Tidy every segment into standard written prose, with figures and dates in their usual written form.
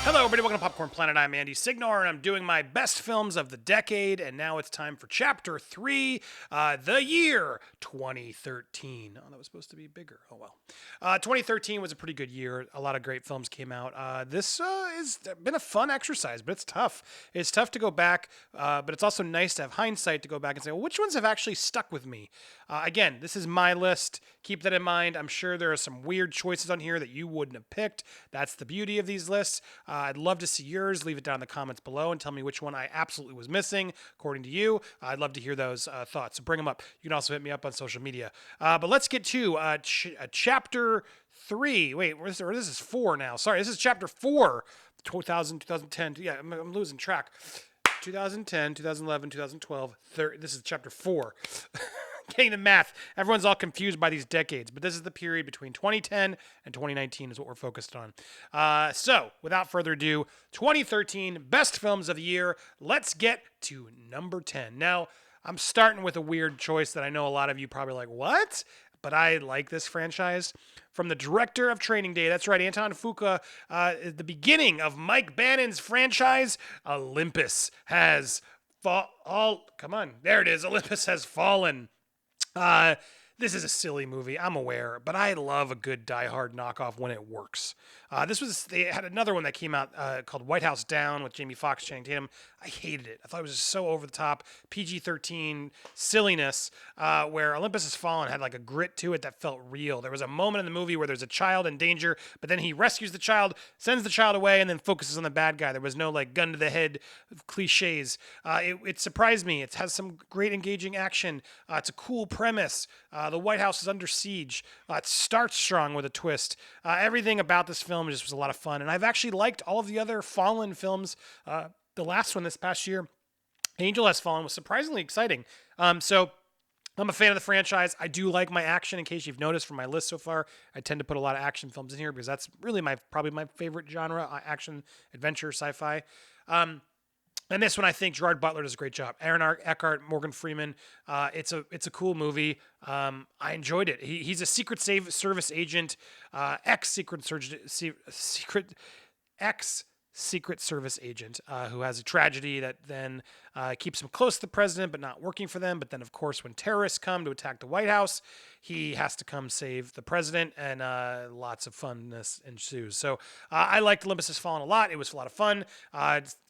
Hello, everybody. Welcome to Popcorn Planet. I'm Andy Signor, and I'm doing my best films of the decade. And now it's time for Chapter 3, the year 2013. Oh, that was supposed to be bigger. Oh, well. 2013 was a pretty good year. A lot of great films came out. This has been a fun exercise, but it's tough. It's tough to go back, but it's also nice to have hindsight to go back and say, well, which ones have actually stuck with me? Again, this is my list. Keep that in mind. I'm sure there are some weird choices on here that you wouldn't have picked. That's the beauty of these lists. I'd love to see yours. Leave it down in the comments below and tell me which one I absolutely was missing, according to you. I'd love to hear those thoughts. So bring them up. You can also hit me up on social media. But let's get to Chapter 3. Wait, this is 4 now. Sorry, this is Chapter 4. 2010. Yeah, I'm losing track. 2010, 2011, 2012. This is Chapter 4. Getting the math. Everyone's all confused by these decades, but this is the period between 2010 and 2019 is what we're focused on. So, without further ado, 2013 best films of the year. Let's get to number 10. Now, I'm starting with a weird choice that I know a lot of you probably like, what? But I like this franchise. From the director of Training Day, that's right, Anton Fuqua, the beginning of Mike Bannon's franchise, Olympus has come on, there it is. Olympus has fallen. This is a silly movie, I'm aware, but I love a good Die Hard knockoff when it works. They had another one that came out called White House Down with Jamie Foxx, Channing Tatum. I hated it. I thought it was just so over the top, PG-13 silliness, where Olympus Has Fallen had like a grit to it that felt real. There was a moment in the movie where there's a child in danger, but then he rescues the child, sends the child away, and then focuses on the bad guy. There was no like gun to the head cliches. It surprised me. It has some great engaging action. It's a cool premise. The White House is under siege. It starts strong with a twist. Everything about this film just was a lot of fun. And I've actually liked all of the other Fallen films. The last one this past year, Angel Has Fallen, was surprisingly exciting. So I'm a fan of the franchise. I do like my action. In case you've noticed from my list so far, I tend to put a lot of action films in here because that's really probably my favorite genre, action, adventure, sci-fi. And this one, I think Gerard Butler does a great job. Aaron Eckhart, Morgan Freeman. It's a cool movie. I enjoyed it. He's a Secret Service agent, ex-Secret Service agent who has a tragedy that then keeps him close to the president, but not working for them. But then, of course, when terrorists come to attack the White House, he has to come save the president, and lots of funness ensues. So I liked Olympus Has Fallen a lot. It was a lot of fun.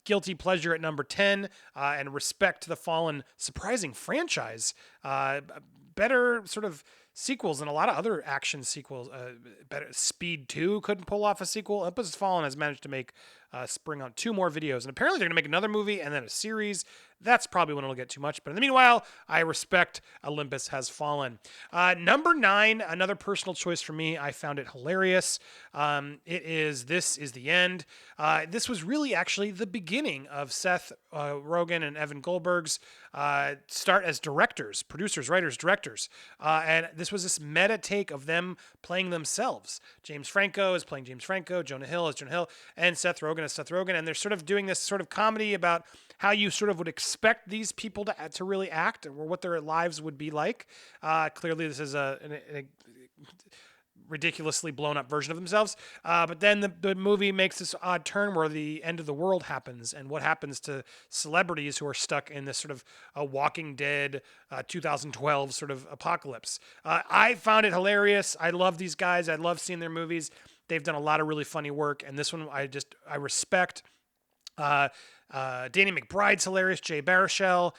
Guilty pleasure at number 10, and respect to the Fallen surprising franchise. Better sort of sequels than a lot of other action sequels. Better Speed 2 couldn't pull off a sequel. Olympus Has Fallen has managed to make spring on 2 more videos, and apparently they're going to make another movie and then a series. That's probably when it'll get too much. But in the meanwhile, I respect Olympus Has Fallen. Number 9, another personal choice for me. I found it hilarious. This is the end. This was really actually the beginning of Seth Rogen and Evan Goldberg's start as directors, producers, writers, directors. And this was this meta take of them playing themselves. James Franco is playing James Franco, Jonah Hill is Jonah Hill, and Seth Rogen is Seth Rogen. And they're sort of doing this sort of comedy about how you sort of would expect these people to really act, or what their lives would be like. Clearly, this is a ridiculously blown up version of themselves. But then the movie makes this odd turn where the end of the world happens, and what happens to celebrities who are stuck in this sort of a Walking Dead 2012 sort of apocalypse. I found it hilarious. I love these guys. I love seeing their movies. They've done a lot of really funny work, and this one I respect. Danny McBride's hilarious. Jay Baruchel.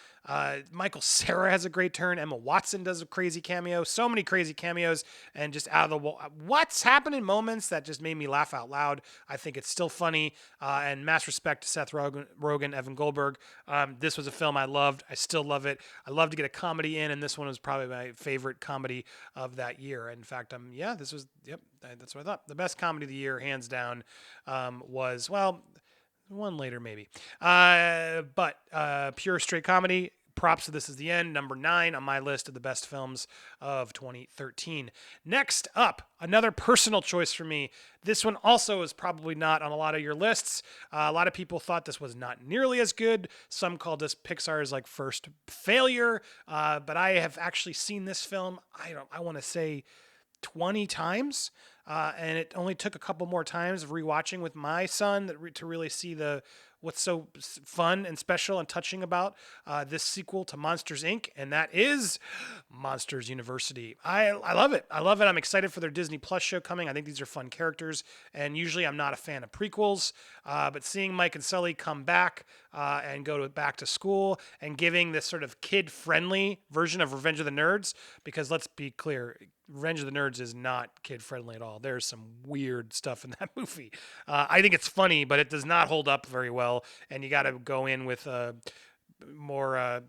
Michael Cera has a great turn. Emma Watson does a crazy cameo. So many crazy cameos, and just out of the wall, what's happening moments that just made me laugh out loud. I think it's still funny. And mass respect to Seth Rogen, Evan Goldberg. This was a film I loved. I still love it. I love to get a comedy in, and this one was probably my favorite comedy of that year. In fact, that's what I thought. The best comedy of the year, hands down, was, well, one later maybe. But pure straight comedy. Props to This Is the End, number 9 on my list of the best films of 2013. Next up, another personal choice for me. This one also is probably not on a lot of your lists. A lot of people thought this was not nearly as good. Some called this Pixar's like first failure. But I have actually seen this film, I want to say 20 times. And it only took a couple more times of rewatching with my son to really see what's so fun and special and touching about this sequel to Monsters Inc. And that is Monsters University. I love it. I love it. I'm excited for their Disney Plus show coming. I think these are fun characters. And usually I'm not a fan of prequels, but seeing Mike and Sully come back and go back to school and giving this sort of kid-friendly version of Revenge of the Nerds, because let's be clear, Revenge of the Nerds is not kid-friendly at all. There's some weird stuff in that movie. I think it's funny, but it does not hold up very well, and you got to go in with more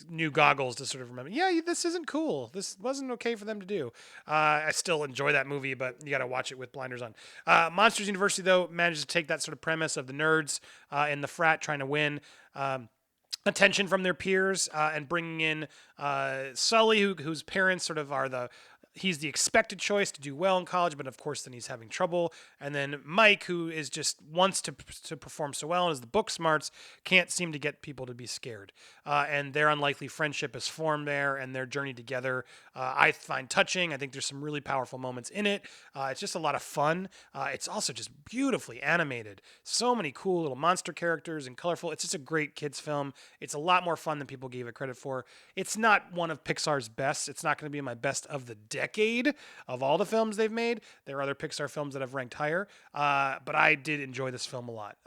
new goggles to sort of remember, yeah, this isn't cool. This wasn't okay for them to do. I still enjoy that movie, but you got to watch it with blinders on. Monsters University, though, manages to take that sort of premise of the nerds in the frat trying to win attention from their peers and bringing in Sully, whose parents sort of are he's the expected choice to do well in college, but of course then he's having trouble. And then Mike, who is just wants to perform so well and is the book smarts, can't seem to get people to be scared. And their unlikely friendship is formed there, and their journey together I find touching. I think there's some really powerful moments in it. It's just a lot of fun. It's also just beautifully animated. So many cool little monster characters and colorful. It's just a great kids film. It's a lot more fun than people gave it credit for. It's not one of Pixar's best. It's not going to be my best of the decade of all the films they've made. There are other Pixar films that I've ranked higher, but I did enjoy this film a lot.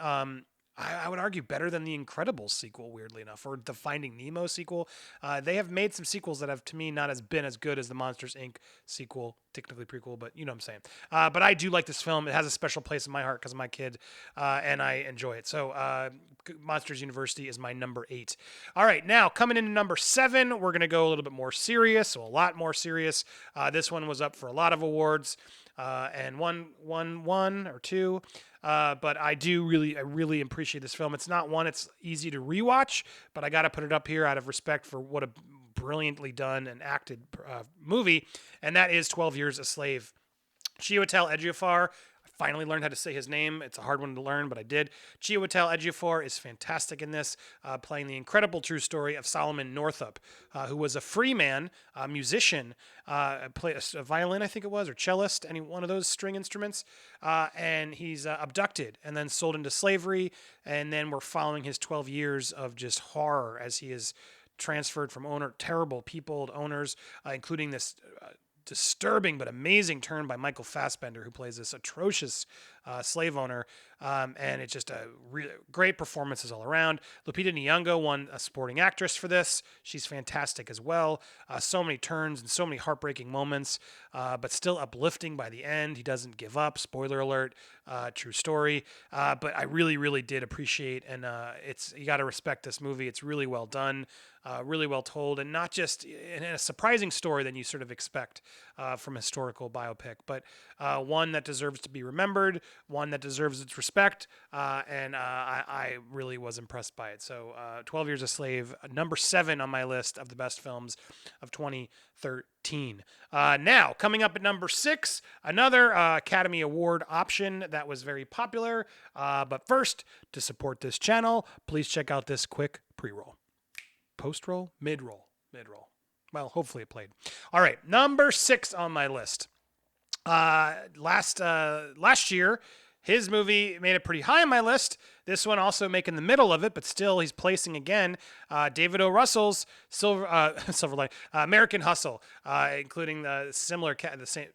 I would argue better than the Incredibles sequel, weirdly enough, or the Finding Nemo sequel. They have made some sequels that have, to me, not been as good as the Monsters, Inc. sequel, technically prequel, but you know what I'm saying. But I do like this film. It has a special place in my heart because of my kid, and I enjoy it. So Monsters University is my number 8. All right, now coming into number 7, we're going to go a little bit more serious, so a lot more serious. This one was up for a lot of awards, and won one or two. But I really appreciate this film. It's not one it's easy to rewatch, but I got to put it up here out of respect for what a brilliantly done and acted movie, and that is 12 Years a Slave. Chiwetel Ejiofor. I finally learned how to say his name. It's a hard one to learn, but I did. Chiwetel Ejiofor is fantastic in this, playing the incredible true story of Solomon Northup, who was a free man, a musician, played a violin, I think it was, or cellist, any one of those string instruments, and he's abducted and then sold into slavery, and then we're following his 12 years of just horror as he is transferred from terrible people to owners, including this disturbing but amazing turn by Michael Fassbender, who plays this atrocious slave owner, and it's just a really great performances all around. Lupita Nyong'o won a supporting actress for this. She's fantastic as well. So many turns and so many heartbreaking moments, but still uplifting by the end. He doesn't give up. Spoiler alert, true story. But I really did appreciate, and you got to respect this movie. It's really well done. Really well told, and not just in a surprising story than you sort of expect from a historical biopic, but one that deserves to be remembered, one that deserves its respect, and I really was impressed by it. So 12 Years a Slave, number 7 on my list of the best films of 2013. Now, coming up at number 6, another Academy Award option that was very popular, but first, to support this channel, please check out this quick pre-roll. Post-roll? Mid-roll. Well, hopefully it played. All right, number 6 on my list. Last year, his movie made it pretty high on my list. This one also making the middle of it, but still he's placing again. David O. Russell's American Hustle, including the same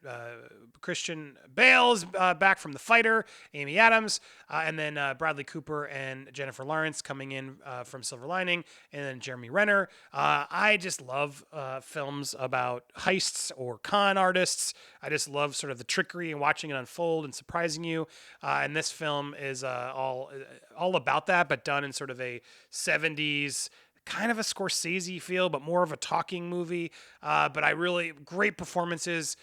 Christian Bale's back from The Fighter, Amy Adams, and then Bradley Cooper and Jennifer Lawrence coming in from Silver Lining, and then Jeremy Renner. I just love films about heists or con artists. I just love sort of the trickery and watching it unfold and surprising you. And this film is all about that, but done in sort of a 70s kind of a Scorsese feel, but more of a talking movie. But great performances.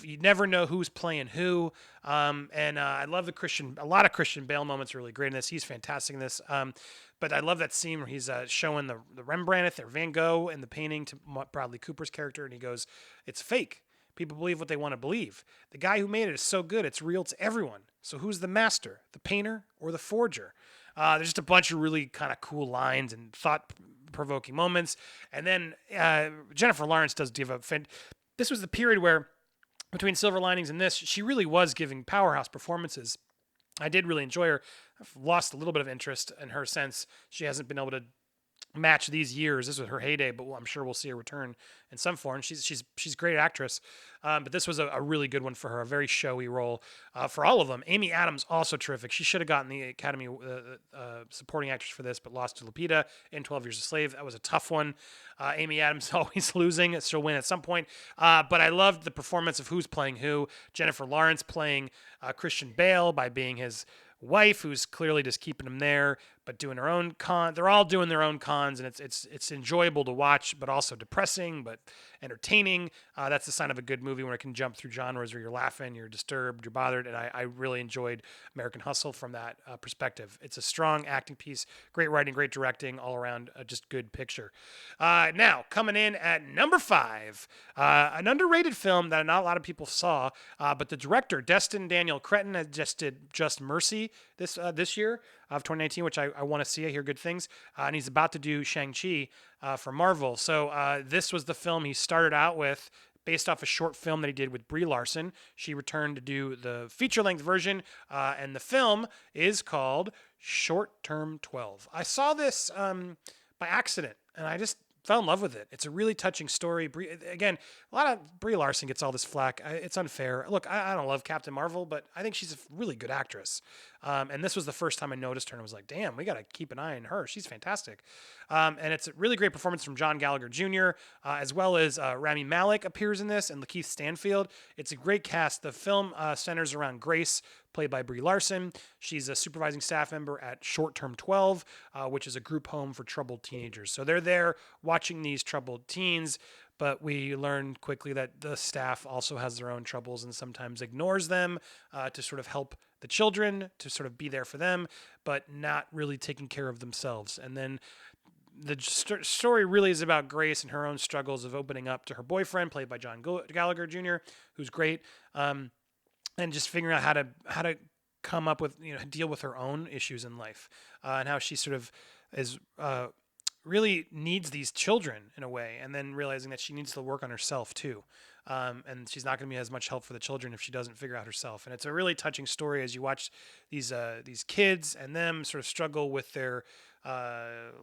You never know who's playing who. And I love a lot of Christian Bale moments are really great in this. He's fantastic in this. But I love that scene where he's showing the Rembrandt or Van Gogh in the painting to Bradley Cooper's character, and he goes, "It's fake. People believe what they want to believe. The guy who made it is so good, it's real to everyone. So who's the master, the painter or the forger?" There's just a bunch of really kind of cool lines and thought-provoking moments. And then Jennifer Lawrence does give a... This was the period where between Silver Linings and this, she really was giving powerhouse performances. I did really enjoy her. I've lost a little bit of interest in her since she hasn't been able to match these years. This was her heyday, but I'm sure we'll see her return in some form. She's a great actress, but this was a really good one for her. A very showy role for all of them. Amy Adams also terrific. She should have gotten the Academy supporting actress for this, but lost to Lupita in 12 Years a Slave. That was a tough one. Amy Adams always losing. She'll win at some point. But I loved the performance of who's playing who. Jennifer Lawrence playing Christian Bale by being his wife, who's clearly just keeping him there, but doing her own con. They're all doing their own cons, and it's enjoyable to watch, but also depressing, but entertaining. That's the sign of a good movie when it can jump through genres where you're laughing, you're disturbed, you're bothered, and I really enjoyed American Hustle from that perspective. It's a strong acting piece, great writing, great directing, all around, just good picture. Now, coming in at number 5, an underrated film that not a lot of people saw, but the director, Destin Daniel Cretton, just did Just Mercy this year of 2019, which I want to see. I hear good things. And he's about to do Shang-Chi for Marvel. So this was the film he started out with based off a short film that he did with Brie Larson. She returned to do the feature-length version, and the film is called Short Term 12. I saw this by accident, and I just fell in love with it. It's a really touching story. Again, a lot of Brie Larson gets all this flack. It's unfair. Look, I don't love Captain Marvel, but I think she's a really good actress. And this was the first time I noticed her and was like, damn, we got to keep an eye on her. She's fantastic. And it's a really great performance from John Gallagher Jr., as well as Rami Malek appears in this, and Lakeith Stanfield. It's a great cast. The film centers around Grace, played by Brie Larson. She's a supervising staff member at Short Term 12, which is a group home for troubled teenagers. So they're there watching these troubled teens, but we learn quickly that the staff also has their own troubles and sometimes ignores them to sort of help the children, to sort of be there for them, but not really taking care of themselves. And then the story really is about Grace and her own struggles of opening up to her boyfriend, played by John Gallagher Jr., who's great, and just figuring out how to come up with, deal with her own issues in life, and how she sort of is really needs these children in a way, and then realizing that she needs to work on herself too. And she's not going to be as much help for the children if she doesn't figure out herself. And it's a really touching story as you watch these kids and them sort of struggle with their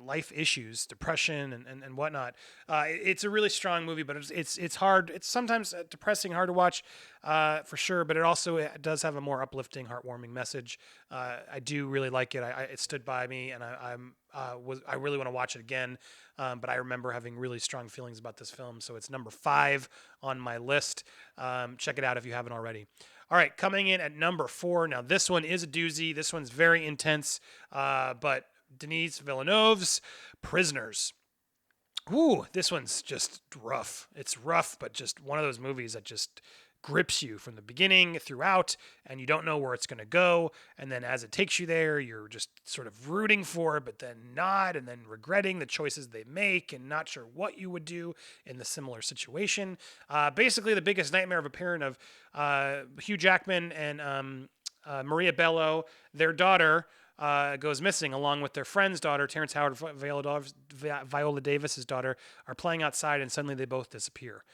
life issues, depression and whatnot. It's a really strong movie, but it's hard. It's sometimes depressing, hard to watch for sure, but it does have a more uplifting, heartwarming message. I do really like it. It stood by me, and I really want to watch it again. But I remember having really strong feelings about this film, so it's number 5 on my list. Check it out if you haven't already. All right, coming in at number 4. Now, this one is a doozy. This one's very intense, but Denis Villeneuve's Prisoners. Ooh, this one's just rough. It's rough, but just one of those movies that just grips you from the beginning throughout, and you don't know where it's going to go. And then as it takes you there, you're just sort of rooting for it, but then not, and then regretting the choices they make and not sure what you would do in the similar situation. Basically, the biggest nightmare of a parent of Hugh Jackman and Maria Bello, their daughter, goes missing, along with their friend's daughter, Terrence Howard, Viola Davis's daughter, are playing outside, and suddenly they both disappear,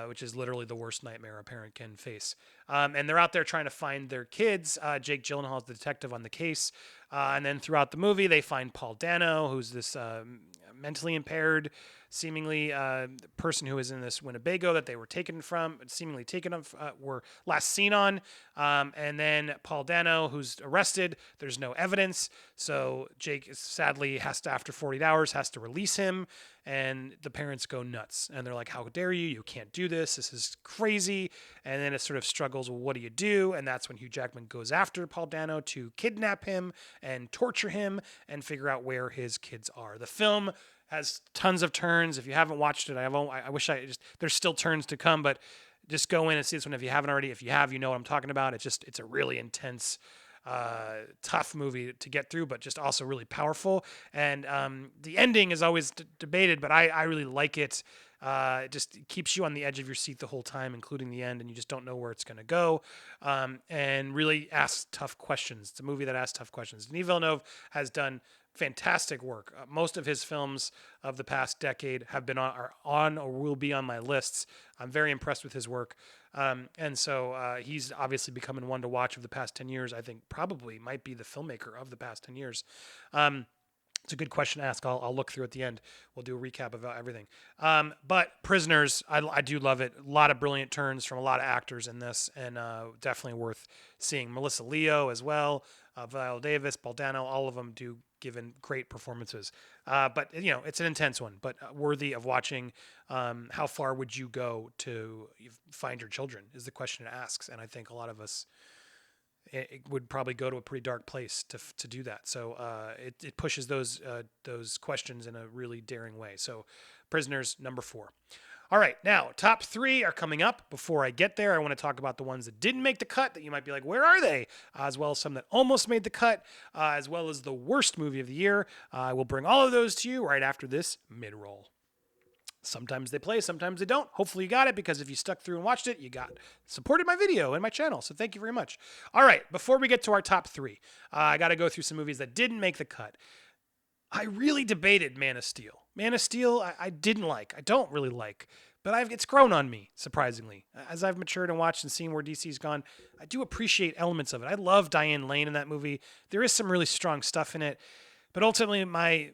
which is literally the worst nightmare a parent can face. And they're out there trying to find their kids. Jake Gyllenhaal is the detective on the case. And then throughout the movie, they find Paul Dano, who's this mentally impaired, seemingly person who is in this Winnebago that they were were last seen on. And then Paul Dano, who's arrested. There's no evidence. So Jake sadly after 48 hours, has to release him. And the parents go nuts. And they're like, how dare you? You can't do this. This is crazy. And then it sort of struggles, well, what do you do? And that's when Hugh Jackman goes after Paul Dano to kidnap him and torture him and figure out where his kids are. The film has tons of turns. If you haven't watched it, I wish there's still turns to come, but just go in and see this one if you haven't already. If you have, you know what I'm talking about. It's a really intense, tough movie to get through, but just also really powerful. And the ending is always debated, but I really like it. It just keeps you on the edge of your seat the whole time, including the end, and you just don't know where it's going to go, and really asks tough questions. It's a movie that asks tough questions. Denis Villeneuve has done fantastic work. Most of his films of the past decade have been are on or will be on my lists. I'm very impressed with his work. And so he's obviously becoming one to watch of the past 10 years. I think probably might be the filmmaker of the past 10 years. It's a good question to ask. I'll look through at the end. We'll do a recap of everything. But Prisoners, I do love it. A lot of brilliant turns from a lot of actors in this, and definitely worth seeing. Melissa Leo as well, Viola Davis, Paul Dano, all of them do given great performances. But it's an intense one, but worthy of watching. How far would you go to find your children is the question it asks, and I think a lot of us it would probably go to a pretty dark place to do that. So it pushes those questions in a really daring way. So Prisoners, number 4. All right, now top 3 are coming up. Before I get there, I want to talk about the ones that didn't make the cut that you might be like, where are they? As well as some that almost made the cut, as well as the worst movie of the year. I will bring all of those to you right after this mid-roll. Sometimes they play, sometimes they don't. Hopefully you got it, because if you stuck through and watched it, you supported my video and my channel. So thank you very much. All right, before we get to our top 3, I got to go through some movies that didn't make the cut. I really debated Man of Steel. Man of Steel, I didn't like. I don't really like. But it's grown on me, surprisingly. As I've matured and watched and seen where DC's gone, I do appreciate elements of it. I love Diane Lane in that movie. There is some really strong stuff in it. But ultimately, my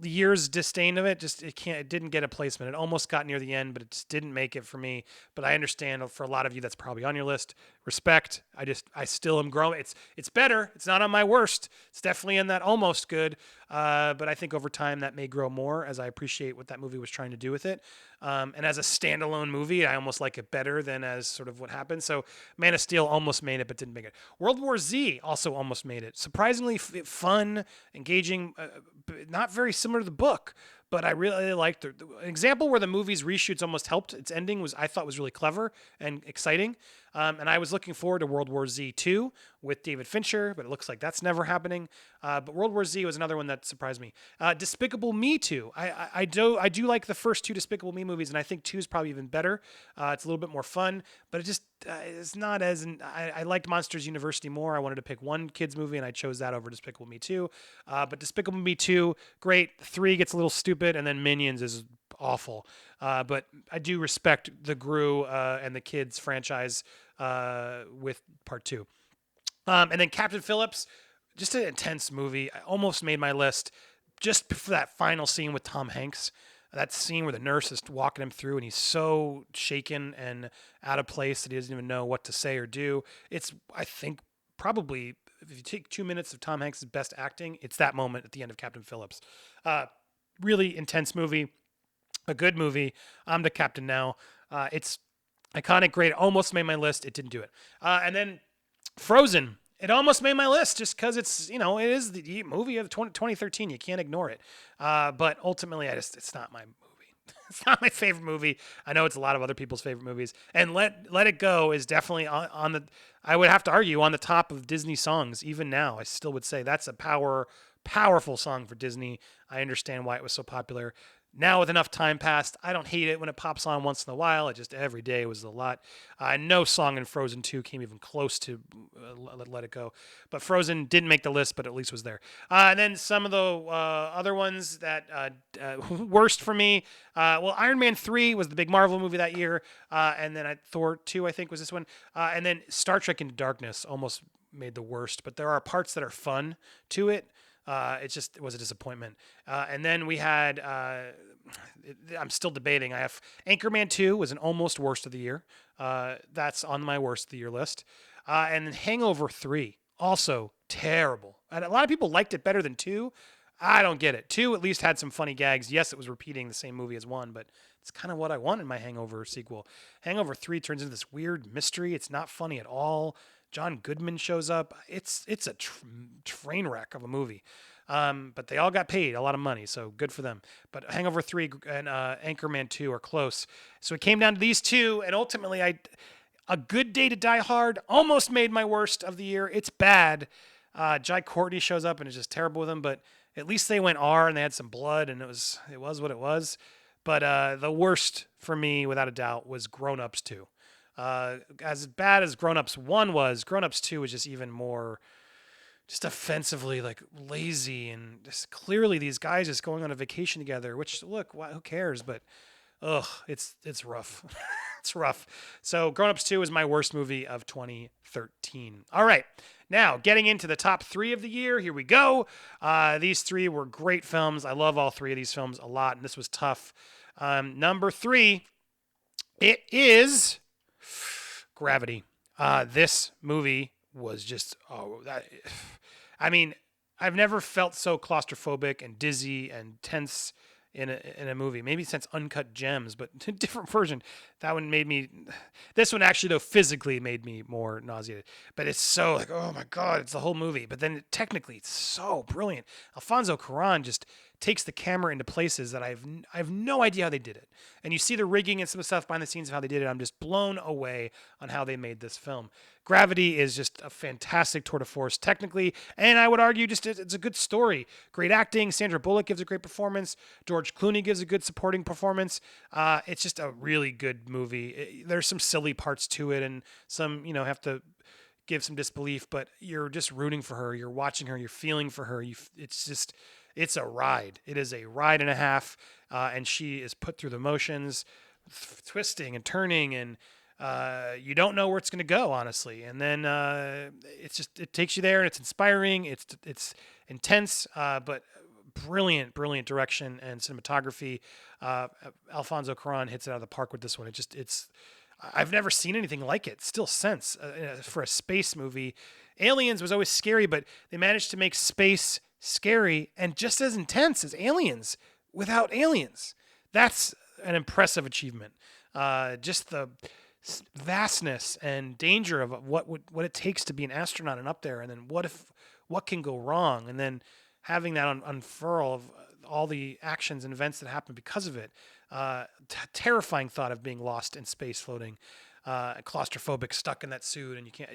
years disdain of it, it didn't get a placement. It almost got near the end, but it just didn't make it for me. But I understand for a lot of you that's probably on your list. Respect. I still am growing. It's better. It's not on my worst. It's definitely in that almost good. But I think over time that may grow more as I appreciate what that movie was trying to do with it. And as a standalone movie, I almost like it better than as sort of what happened. So Man of Steel almost made it, but didn't make it. World War Z also almost made it. Surprisingly fun, engaging, not very similar to the book, but I really liked an example where the movie's reshoots almost helped. Its ending I thought was really clever and exciting. And I was looking forward to World War Z 2 with David Fincher, but it looks like that's never happening. But World War Z was another one that surprised me. Despicable Me 2. I do like the first 2 Despicable Me movies, and I think 2 is probably even better. It's a little bit more fun, but it just it's not as... I liked Monsters University more. I wanted to pick one kids movie, and I chose that over Despicable Me 2. But Despicable Me 2, great. 3 gets a little stupid, and then Minions is awful. But I do respect the Gru and the kids franchise with part 2. And then Captain Phillips, just an intense movie. I almost made my list just for that final scene with Tom Hanks. That scene where the nurse is walking him through and he's so shaken and out of place that he doesn't even know what to say or do. It's, I think, probably, if you take 2 minutes of Tom Hanks' best acting, it's that moment at the end of Captain Phillips. Really intense movie. A good movie. I'm the captain now. It's iconic, great. Almost made my list. It didn't do it. And then Frozen. It almost made my list just because it's, it is the movie of 2013. You can't ignore it. But ultimately, it's not my movie. It's not my favorite movie. I know it's a lot of other people's favorite movies. And Let It Go is definitely on the, I would have to argue, on the top of Disney songs. Even now, I still would say that's a powerful song for Disney. I understand why it was so popular. Now, with enough time passed, I don't hate it when it pops on once in a while. It just every day was a lot. No song in Frozen 2 came even close to Let It Go. But Frozen didn't make the list, but at least was there. And then some of the other ones that worst for me. Iron Man 3 was the big Marvel movie that year. And then Thor 2, I think, was this one. And then Star Trek Into Darkness almost made the worst. But there are parts that are fun to it. It was a disappointment. And then we had, I'm still debating. I have Anchorman 2 was an almost worst of the year. That's on my worst of the year list. And then Hangover 3, also terrible. And a lot of people liked it better than 2. I don't get it. 2 at least had some funny gags. Yes, it was repeating the same movie as 1, but it's kind of what I want in my Hangover sequel. Hangover 3 turns into this weird mystery. It's not funny at all. John Goodman shows up. It's a train wreck of a movie. But they all got paid a lot of money, so good for them. But Hangover 3 and Anchorman 2 are close. So it came down to these 2, and ultimately A Good Day to Die Hard almost made my worst of the year. It's bad. Jai Courtney shows up, and it's just terrible with him, but at least they went R, and they had some blood, and it was what it was. But the worst for me, without a doubt, was Grown Ups 2. As bad as Grown Ups 1 was, Grown Ups 2 was just even more just offensively like lazy, and just clearly these guys just going on a vacation together, which look, who cares? But ugh, it's rough. It's rough. So Grown Ups 2 is my worst movie of 2013. All right. Now, getting into the top 3 of the year, here we go. These 3 were great films. I love all 3 of these films a lot, and this was tough. Number 3, it is Gravity. This movie was just, I mean, I've never felt so claustrophobic and dizzy and tense in a movie. Maybe since Uncut Gems, but a different version. That one made me. This one actually, though, physically made me more nauseated. But it's so like, oh my god, it's the whole movie. But then technically, it's so brilliant. Alfonso Cuarón just takes the camera into places that I have no idea how they did it. And you see the rigging and some stuff behind the scenes of how they did it. I'm just blown away on how they made this film. Gravity is just a fantastic tour de force technically, and I would argue just it's a good story. Great acting. Sandra Bullock gives a great performance. George Clooney gives a good supporting performance. It's just a really good movie. There's some silly parts to it, and some have to give some disbelief, but you're just rooting for her. You're watching her. You're feeling for her. It's a ride. It is a ride and a half, and she is put through the motions, twisting and turning, and you don't know where it's going to go, honestly. And then it takes you there, and it's inspiring. It's intense, but brilliant direction and cinematography. Alfonso Cuarón hits it out of the park with this one. I've never seen anything like it. Still since for a space movie. Aliens was always scary, but they managed to make space scary and just as intense as Aliens without aliens. That's an impressive achievement. Just the vastness and danger of what it takes to be an astronaut and up there, and then what can go wrong, and then having that unfurl of all the actions and events that happen because of it. Terrifying thought of being lost in space, floating, claustrophobic, stuck in that suit, and you can't.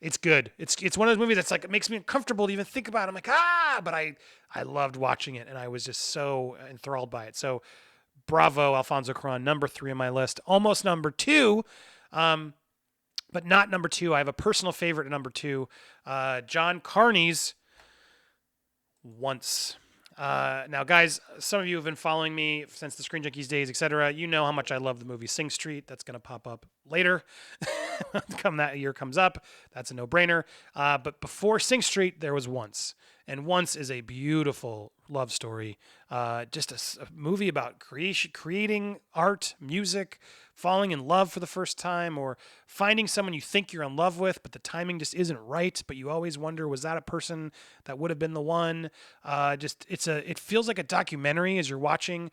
It's good. It's one of those movies that's like it makes me uncomfortable to even think about it. I'm like but I loved watching it, and I was just so enthralled by it. So, bravo, Alfonso Cuarón, number 3 on my list, almost number 2, but not number 2. I have a personal favorite at number 2, John Carney's Once. Now, guys, some of you have been following me since the Screen Junkies days, etc. You know how much I love the movie Sing Street. That's going to pop up later. Come that year comes up. That's a no-brainer. But before Sing Street, there was Once. And Once is a beautiful love story. Just a movie about creating art, music, falling in love for the first time, or finding someone you think you're in love with, but the timing just isn't right. But you always wonder, was that a person that would have been the one? It feels like a documentary as you're watching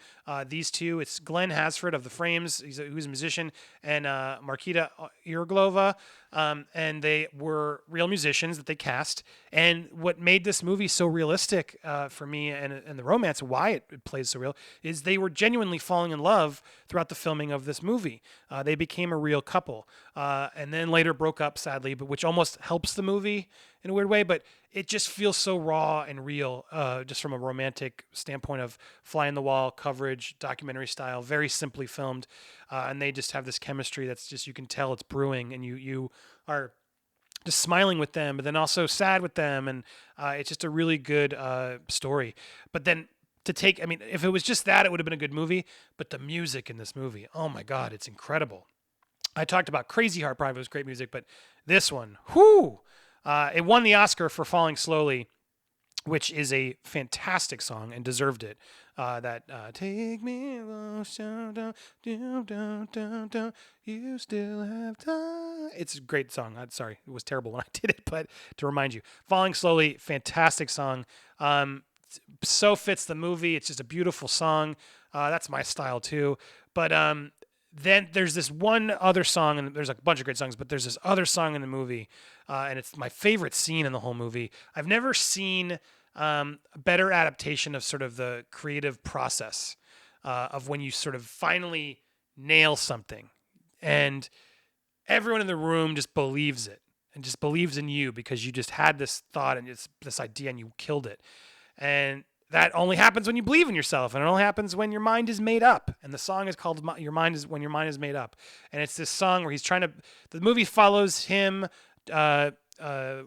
these two. It's Glenn Hansford of The Frames, who's a musician, and Markita Irglova. And they were real musicians that they cast. And what made this movie so realistic for me, and the romance, why it plays so real, is they were genuinely falling in love throughout the filming of this movie. They became a real couple, and then later broke up, sadly, but which almost helps the movie in a weird way. But it just feels so raw and real, just from a romantic standpoint of fly in the wall coverage, documentary style, very simply filmed, and they just have this chemistry that's just, you can tell it's brewing, and you are just smiling with them, but then also sad with them, and it's just a really good story. But then if it was just that, it would have been a good movie. But the music in this movie, oh my God, it's incredible. I talked about Crazy Heart, probably was great music, but this one, it won the Oscar for Falling Slowly, which is a fantastic song and deserved it. Take me, you still have time. It's a great song. I'm sorry, it was terrible when I did it, but to remind you, Falling Slowly, fantastic song. So fits the movie. It's just a beautiful song. That's my style too. But then there's this one other song, and there's a bunch of great songs, but there's this other song in the movie, and it's my favorite scene in the whole movie. I've never seen a better adaptation of sort of the creative process of when you sort of finally nail something, and everyone in the room just believes it and just believes in you because you just had this thought and this idea and you killed it. And that only happens when you believe in yourself, and it only happens when your mind is made up. And the song is called When Your Mind Is Made Up. And it's this song where the movie follows him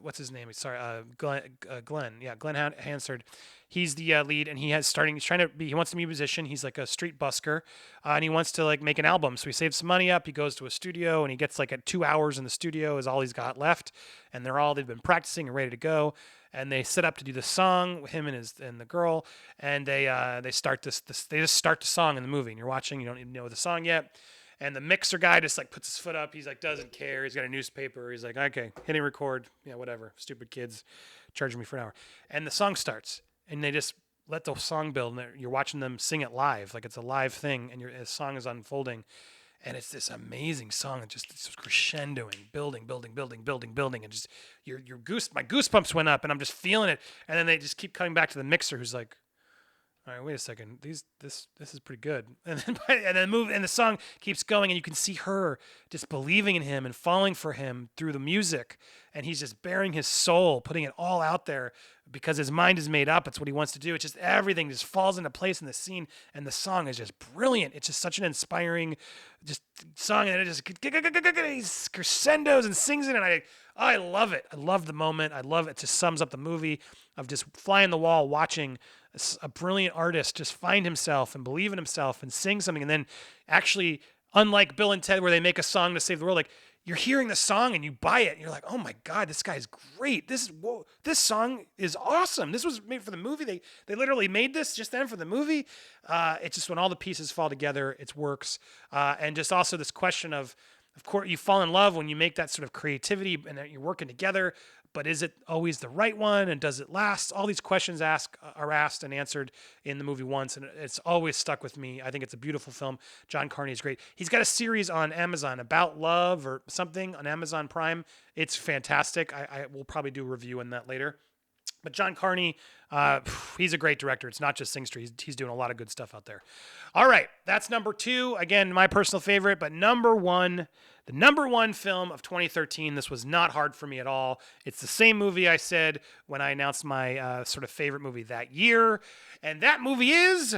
what's his name? Sorry, Glenn. Yeah, Glenn Hansard. He's the lead, and he's trying to be. He wants to be a musician. He's like a street busker, and he wants to like make an album. So he saves some money up. He goes to a studio, and he gets like 2 hours in the studio is all he's got left, and they've been practicing and ready to go. And they set up to do the song with him and the girl, and they start this. They just start the song in the movie, and you're watching. You don't even know the song yet. And the mixer guy just like puts his foot up. He's like, doesn't care. He's got a newspaper. He's like, okay, hitting record. Yeah, whatever. Stupid kids charging me for an hour. And the song starts, and they just let the song build. And you're watching them sing it live, like it's a live thing. And the song is unfolding, and it's this amazing song. It's crescendoing, building, and just my goosebumps went up, and I'm just feeling it. And then they just keep coming back to the mixer, who's like, all right, wait a second. This is pretty good. And then the song keeps going, and you can see her just believing in him and falling for him through the music. And he's just bearing his soul, putting it all out there because his mind is made up. It's what he wants to do. It's just everything just falls into place in the scene, and the song is just brilliant. It's just such an inspiring just song, and it just crescendos and sings it, and I love it. I love the moment. I love it. It just sums up the movie of just flying the wall, watching a brilliant artist just find himself and believe in himself and sing something. And then actually, unlike Bill and Ted, where they make a song to save the world, like you're hearing the song and you buy it and you're like, oh my God, this guy's great. This song is awesome. This was made for the movie. They literally made this just then for the movie. It's just when all the pieces fall together, it works. And just also this question of course, you fall in love when you make that sort of creativity and you're working together, but is it always the right one? And does it last? All these questions are asked and answered in the movie once, and it's always stuck with me. I think it's a beautiful film. John Carney is great. He's got a series on Amazon about love or something on Amazon Prime. It's fantastic. I will probably do a review on that later. But John Carney, he's a great director. It's not just Sing Street. He's doing a lot of good stuff out there. All right, that's number 2. Again, my personal favorite, but number 1, the number 1 film of 2013. This was not hard for me at all. It's the same movie I said when I announced my sort of favorite movie that year. And that movie is...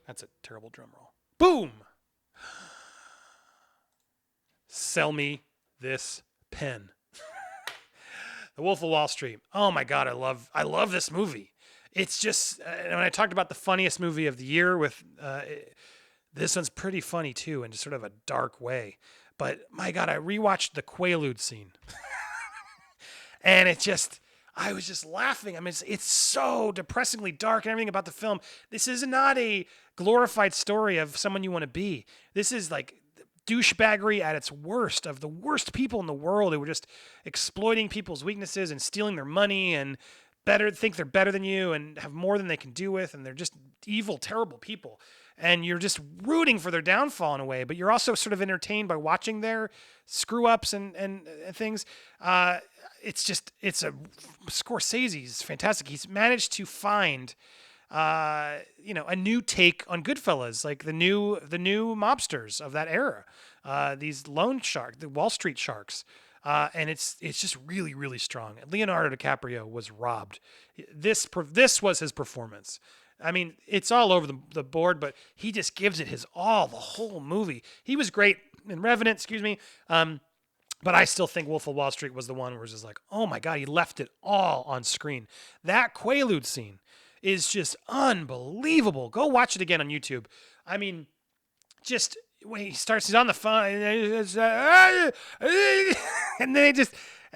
That's a terrible drum roll. Boom! Sell me this pen. The Wolf of Wall Street. Oh my God, I love this movie. It's just, when I talked about the funniest movie of the year with, this one's pretty funny too, in just sort of a dark way. But my God, I rewatched the Quaalude scene. And I was just laughing. I mean, it's so depressingly dark and everything about the film. This is not a glorified story of someone you want to be. This is like douchebaggery at its worst, of the worst people in the world who were just exploiting people's weaknesses and stealing their money and think they're better than you and have more than they can do with, and they're just evil, terrible people. And you're just rooting for their downfall in a way, but you're also sort of entertained by watching their screw ups and things. Scorsese's fantastic. He's managed to find a new take on Goodfellas, like the new mobsters of that era, these loan sharks, the Wall Street sharks, and it's just really, really strong. Leonardo DiCaprio was robbed. This was his performance. I mean, it's all over the board, but he just gives it his all the whole movie. He was great in Revenant, but I still think Wolf of Wall Street was the one where it's just like, oh my God, he left it all on screen. That Quaalude scene is just unbelievable. Go watch it again on YouTube. I mean, just when he's on the phone, and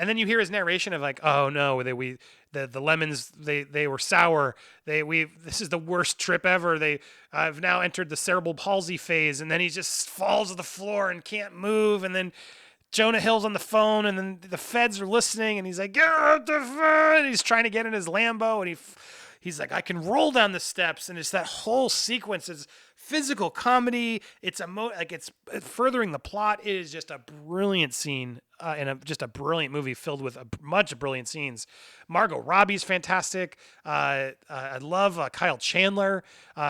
then you hear his narration of like, oh no, the lemons, they were sour. This is the worst trip ever. I've now entered the cerebral palsy phase, and then he just falls to the floor and can't move, and then Jonah Hill's on the phone, and then the feds are listening, and he's like, get out the phone! And he's trying to get in his Lambo, and he's like, I can roll down the steps, and it's that whole sequence is physical comedy. It's it's furthering the plot. It is just a brilliant scene just a brilliant movie filled with a bunch of brilliant scenes. Margot Robbie's fantastic. I love Kyle Chandler.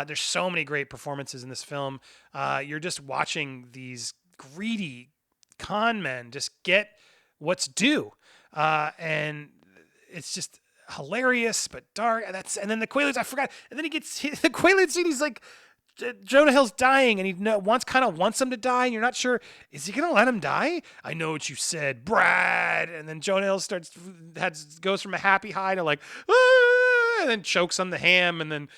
There's so many great performances in this film. You're just watching these greedy con men just get what's due, and it's just hilarious but dark. And then the Quaaludes, I forgot. And then he gets the Quaalude scene. He's like Jonah Hill's dying, and he kind of wants him to die, and you're not sure, is he gonna let him die? I know what you said, Brad. And then Jonah Hill goes from a happy high to like, ah, and then chokes on the ham, and then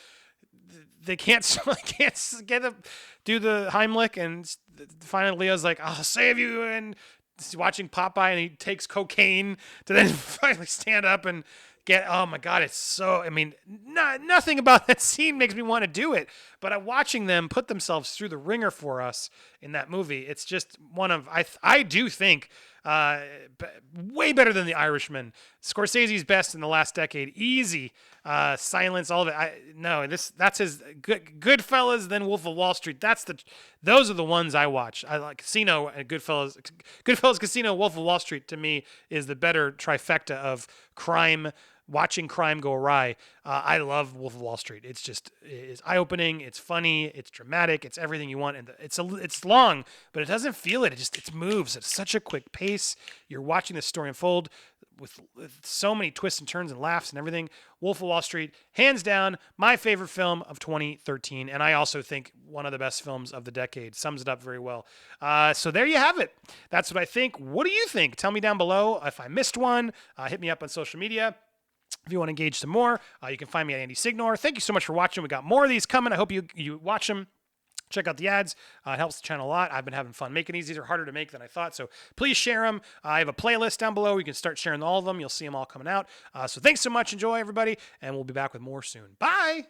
they can't do the Heimlich, and finally Leo's like, I'll save you, and he's watching Popeye, and he takes cocaine to then finally stand up and oh my God, it's so, I mean, nothing about that scene makes me want to do it, but watching them put themselves through the ringer for us in that movie, it's just one of, I do think, way better than The Irishman. Scorsese's best in the last decade. Easy. Silence, all of it. That's his Goodfellas, then Wolf of Wall Street. Those are the ones I watch. I like Casino and Goodfellas, Casino, Wolf of Wall Street to me is the better trifecta of crime, watching crime go awry. I love Wolf of Wall Street. It's eye-opening, it's funny, it's dramatic, it's everything you want, and it's long, but it doesn't feel it. It moves at such a quick pace. You're watching this story unfold with so many twists and turns and laughs and everything. Wolf of Wall Street, hands down, my favorite film of 2013, and I also think one of the best films of the decade. Sums it up very well. So there you have it. That's what I think. What do you think? Tell me down below if I missed one. Hit me up on social media. If you want to engage some more, you can find me at Andy Signor. Thank you so much for watching. We got more of these coming. I hope you watch them. Check out the ads. It helps the channel a lot. I've been having fun making these. These are harder to make than I thought, so please share them. I have a playlist down below. You can start sharing all of them. You'll see them all coming out. So thanks so much. Enjoy, everybody, and we'll be back with more soon. Bye!